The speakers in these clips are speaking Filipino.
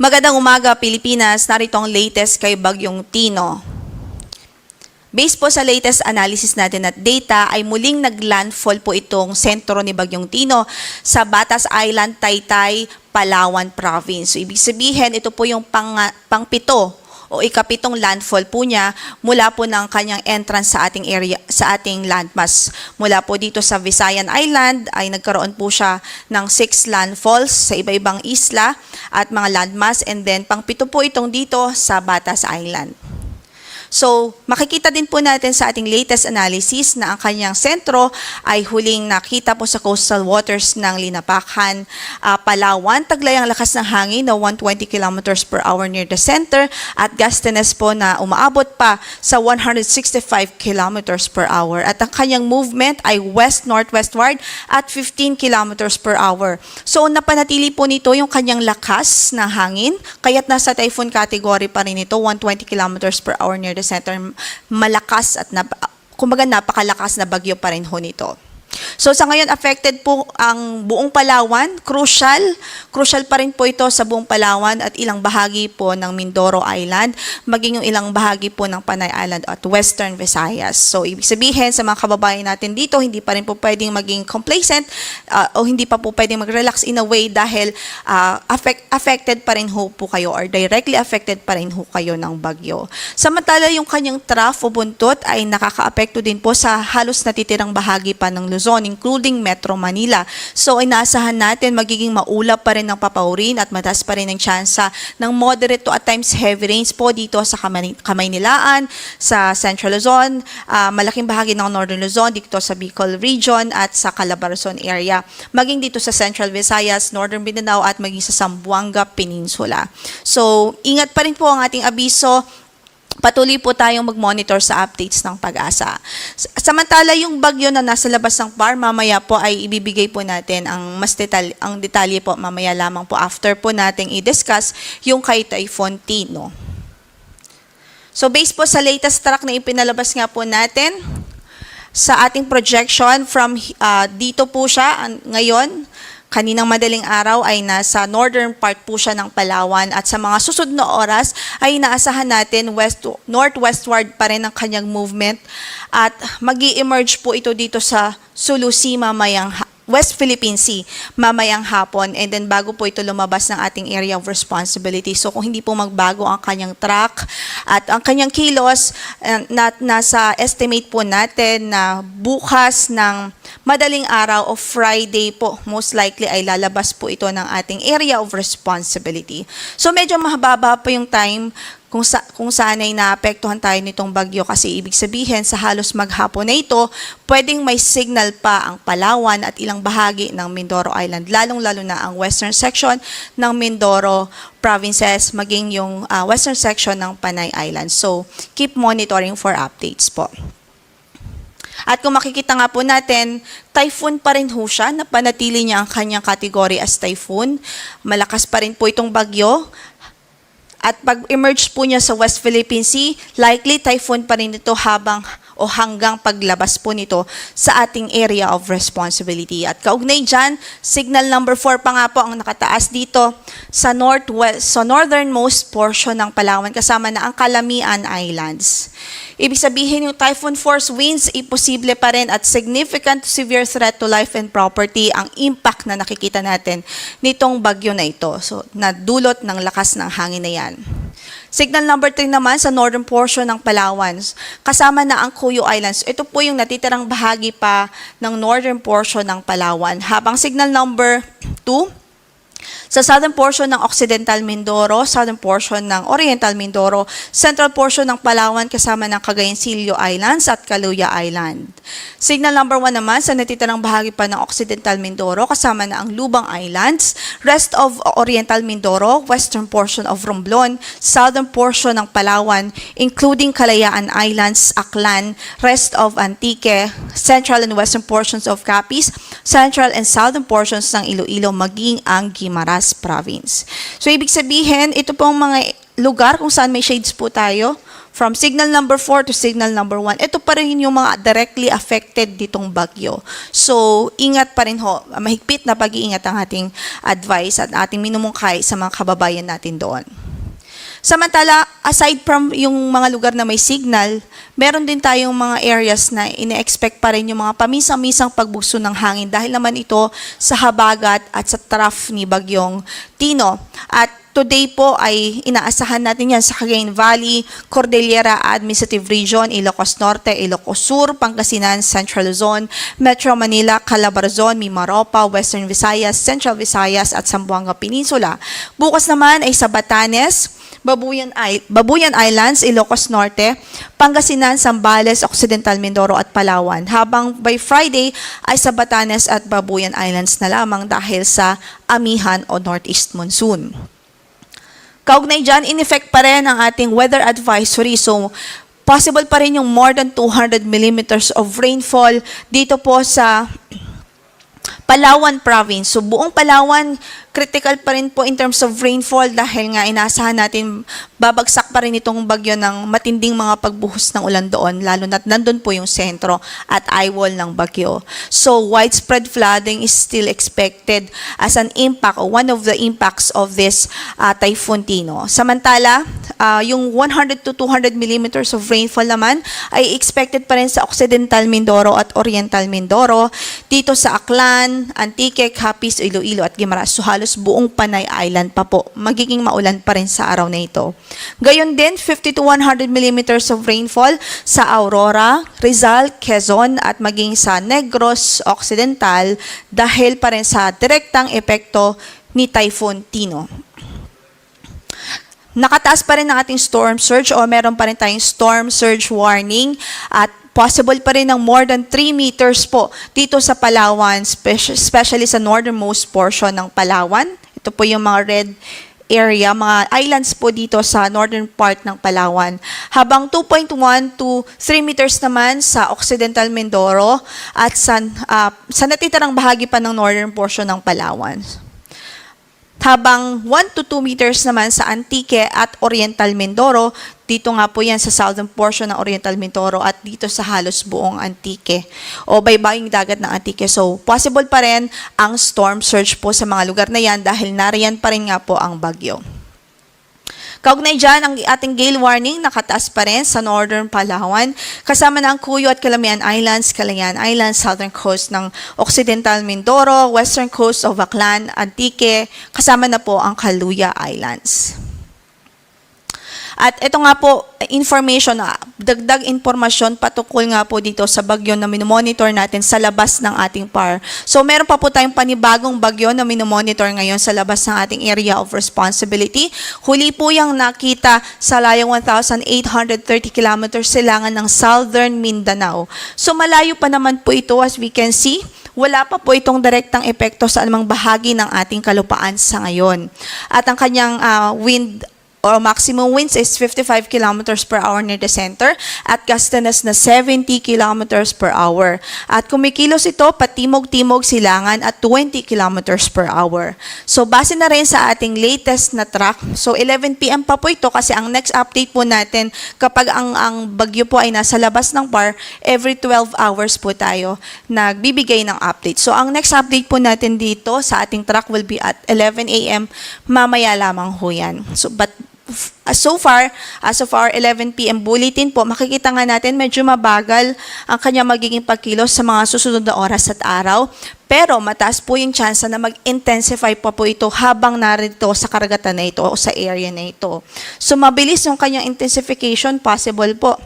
Magandang umaga, Pilipinas. Narito ang latest kay Bagyong Tino. Based po sa latest analysis natin at data, ay muling naglandfall po itong sentro ni Bagyong Tino sa Batas Island, Taytay, Palawan Province. So, ibig sabihin, ito po yung pangpito o ikapitong landfall po niya mula po ng kanyang entrance sa ating area, sa ating landmass. Mula po dito sa Visayan Island ay nagkaroon po siya ng 6 landfalls sa iba-ibang isla at mga landmass, and then pangpito po itong dito sa Batas Island. So, makikita din po natin sa ating latest analysis na ang kanyang sentro ay huling nakita po sa coastal waters ng Linapakan, Palawan. Taglay ang lakas ng hangin na 120 kilometers per hour near the center at gustiness po na umaabot pa sa 165 kilometers per hour. At ang kanyang movement ay west-northwestward at 15 kilometers per hour. So, napanatili po nito yung kanyang lakas ng hangin, kaya't nasa typhoon category pa rin ito, 120 kilometers per hour near the center. Malakas at kumbaga napakalakas na bagyo pa rin ho nito. So sa ngayon affected po ang buong Palawan, crucial pa rin po ito sa buong Palawan at ilang bahagi po ng Mindoro Island, maging yung ilang bahagi po ng Panay Island at Western Visayas. So ibig sabihin sa mga kababayan natin dito, hindi pa rin po pwedeng maging complacent o hindi pa po pwedeng mag-relax in a way dahil affected pa rin ho po kayo or directly affected pa rin ho kayo ng bagyo. Samantala yung kanyang trough o buntot ay nakakaapekto din po sa halos natitirang bahagi pa ng Luzon, including Metro Manila. So, inaasahan natin magiging maulap pa rin ng papaurin at mataas pa rin ang tsansa ng moderate to at times heavy rains po dito sa Kamaynilaan, sa Central Luzon, malaking bahagi ng Northern Luzon, dito sa Bicol Region at sa Calabarzon area. Maging dito sa Central Visayas, Northern Mindanao at maging sa Zamboanga Peninsula. So, ingat pa rin po ang ating abiso. Patuloy po tayong mag-monitor sa updates ng Pag-asa. Samantala, yung bagyo na nasa labas ng PAR, mamaya po ay ibibigay po natin ang detalye po mamaya lamang po after po nating i-discuss yung kay Typhoon Tino. So based po sa latest track na ipinalabas nga po natin, sa ating projection from dito po siya ngayon, kaninang madaling araw ay nasa northern part po siya ng Palawan at sa mga susunod na oras ay inaasahan natin northwestward pa rin ang kanyang movement at magi-emerge po ito dito sa Sulu Sea mamayang West Philippine Sea mamayang hapon, and then bago po ito lumabas ng ating area of responsibility. So kung hindi po magbago ang kanyang track at ang kanyang kilos, nasa estimate po natin na bukas ng madaling araw o Friday po, most likely ay lalabas po ito ng ating area of responsibility. So medyo mahaba po yung time kung saan ay naapektuhan tayo nitong bagyo, kasi ibig sabihin sa halos maghapon na ito, pwedeng may signal pa ang Palawan at ilang bahagi ng Mindoro Island, lalong-lalo na ang western section ng Mindoro provinces, maging yung western section ng Panay Island. So, keep monitoring for updates po. At kung makikita nga po natin, typhoon pa rin ho siya, napanatili niya ang kanyang category as typhoon. Malakas pa rin po itong bagyo. At pag-emerge po niya sa West Philippine Sea, likely typhoon pa rin ito hanggang paglabas po nito sa ating area of responsibility. At kaugnay dyan, signal number 4 pa nga po ang nakataas dito sa northernmost portion ng Palawan, kasama na ang Calamian Islands. Ibig sabihin yung typhoon force winds, imposible pa rin at significant severe threat to life and property ang impact na nakikita natin nitong bagyo na ito. So, nadulot ng lakas ng hangin na yan. Signal number 3 naman sa northern portion ng Palawan, kasama na ang Cuyo Islands. Ito po yung natitirang bahagi pa ng northern portion ng Palawan. Habang signal number 2, sa southern portion ng Occidental Mindoro, southern portion ng Oriental Mindoro, central portion ng Palawan kasama ng Cagayancillo Islands at Caluya Island. Signal number 1 naman sa natitirang bahagi pa ng Occidental Mindoro kasama na ang Lubang Islands, rest of Oriental Mindoro, western portion of Romblon, southern portion ng Palawan, including Kalayaan Islands, Aklan, rest of Antique, central and western portions of Capiz, central and southern portions ng Iloilo, maging ang Guimaras Province. So, ibig sabihin, ito pong mga lugar kung saan may shades po tayo, From signal number 4 to signal number 1, ito pa rin yung mga directly affected ditong bagyo. So, ingat pa rin ho. Mahigpit na pag-iingat ang ating advice at ating minumungkay sa mga kababayan natin doon. Samantala, aside from yung mga lugar na may signal, meron din tayong mga areas na ine-expect pa rin yung mga pamisang-misang pagbuso ng hangin dahil naman ito sa habagat at sa trough ni Bagyong Tino. At today po ay inaasahan natin yan sa Cagayan Valley, Cordillera Administrative Region, Ilocos Norte, Ilocos Sur, Pangasinan, Central Luzon, Metro Manila, Calabarzon, Mimaropa, Western Visayas, Central Visayas at Zamboanga Peninsula. Bukas naman ay sa Batanes, Babuyan Islands, Ilocos Norte, Pangasinan, Zambales, Occidental Mindoro at Palawan. Habang by Friday ay sa Batanes at Babuyan Islands na lamang dahil sa amihan o northeast monsoon. Kaugnay dyan, in effect pa rin ang ating weather advisory. So, possible pa rin yung more than 200 millimeters of rainfall dito po sa Palawan Province. So, buong Palawan, critical pa rin po in terms of rainfall dahil nga inaasahan natin babagsak pa rin itong bagyo ng matinding mga pagbuhos ng ulan doon, lalo na't nandun po yung sentro at eyewall ng bagyo. So, widespread flooding is still expected as an impact or one of the impacts of this Typhoon Tino. Samantala, yung 100 to 200 millimeters of rainfall naman ay expected pa rin sa Occidental Mindoro at Oriental Mindoro, dito sa Aklan, Antique, Capiz, Iloilo at Guimaras. So, halos buong Panay Island pa po. Magiging maulan pa rin sa araw na ito. Gayon din, 50 to 100 millimeters of rainfall sa Aurora, Rizal, Quezon at maging sa Negros Occidental dahil pa rin sa direktang epekto ni Typhoon Tino. Nakataas pa rin ang ating storm surge o meron pa rin tayong storm surge warning at possible pa rin ng more than 3 meters po dito sa Palawan, especially sa northernmost portion ng Palawan. Ito po yung mga red area, mga islands po dito sa northern part ng Palawan. Habang 2.1 to 3 meters naman sa Occidental Mindoro at sa natitirang bahagi pa ng northern portion ng Palawan. Habang 1 to 2 meters naman sa Antique at Oriental Mindoro, dito nga po yan sa southern portion ng Oriental Mindoro at dito sa halos buong Antique o baybaying dagat ng Antique. So, possible pa rin ang storm surge po sa mga lugar na yan dahil nariyan pa rin nga po ang bagyo. Kaugnay dyan, ang ating gale warning nakataas pa rin sa northern Palawan, kasama na ang Cuyo at Calamian Islands, Calayan Islands, southern coast ng Occidental Mindoro, western coast of Aklan, Antique, kasama na po ang Caluya Islands. At ito nga po, information, dagdag informasyon patungkol nga po dito sa bagyo na minomonitor natin sa labas ng ating PAR. So meron pa po tayong panibagong bagyo na minomonitor ngayon sa labas ng ating area of responsibility. Huli po yung nakita sa layong 1,830 kilometers silangan ng southern Mindanao. So malayo pa naman po ito as we can see. Wala pa po itong direktang epekto sa anumang bahagi ng ating kalupaan sa ngayon. At ang kanyang wind or maximum winds is 55 kilometers per hour near the center at gastanas na 70 kilometers per hour. At kumikilos ito patimog-timog silangan at 20 kilometers per hour. So base na rin sa ating latest na track, so 11 PM pa po ito kasi ang next update po natin kapag ang bagyo po ay nasa labas ng PAR, every 12 hours po tayo nagbibigay ng update. So ang next update po natin dito sa ating track will be at 11 AM mamaya lamang ho yan. So far, as of our 11 PM bulletin po, makikita nga natin medyo mabagal ang kanya magiging pagkilos sa mga susunod na oras at araw. Pero mataas po yung chance na mag-intensify pa po ito habang narito sa karagatan na ito o sa area na ito. So mabilis yung kanyang intensification, possible po.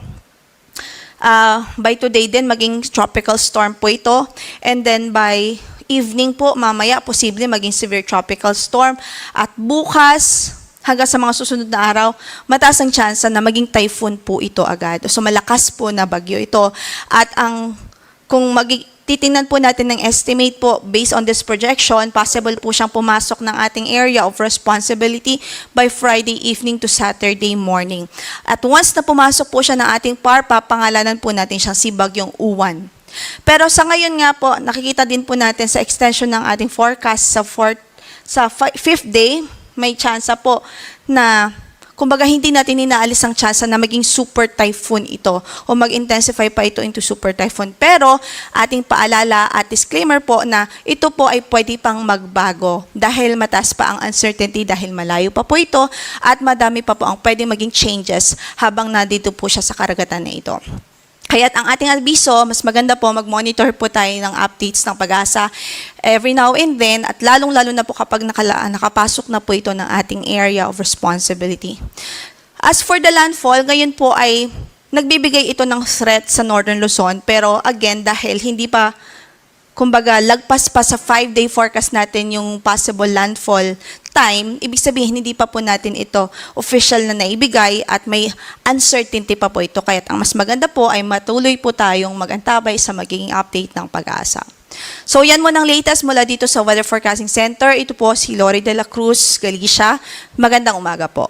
By today din, maging tropical storm po ito. And then by evening po, mamaya, posible maging severe tropical storm. At bukas, hanggang sa mga susunod na araw, mataas ang chance na maging typhoon po ito agad. So malakas po na bagyo ito. At kung titingnan po natin ng estimate po, based on this projection, possible po siyang pumasok ng ating area of responsibility by Friday evening to Saturday morning. At once na pumasok po siya ng ating PAR, papangalanan po natin siyang si Bagyong Uwan. Pero sa ngayon nga po, nakikita din po natin sa extension ng ating forecast sa fifth day, may chance po na kumbaga hindi natin inaalis ang chance na maging super typhoon ito o mag-intensify pa ito into super typhoon. Pero ating paalala at disclaimer po na ito po ay pwede pang magbago dahil mataas pa ang uncertainty dahil malayo pa po ito at madami pa po ang pwede maging changes habang nandito po siya sa karagatan na ito. Kaya't ang ating albiso, mas maganda po mag-monitor po tayo ng updates ng Pag-asa every now and then at lalong-lalo na po kapag nakapasok na po ito ng ating area of responsibility. As for the landfall, ngayon po ay nagbibigay ito ng threat sa Northern Luzon pero again dahil hindi pa kumbaga lagpas pa sa 5-day forecast natin yung possible landfall time, ibig sabihin hindi pa po natin ito official na naibigay at may uncertainty pa po ito. Kaya ang mas maganda po ay matuloy po tayong mag-antabay sa magiging update ng Pag-asa. So yan mo ng latest mula dito sa Weather Forecasting Center. Ito po si Lori de la Cruz, Galicia. Magandang umaga po.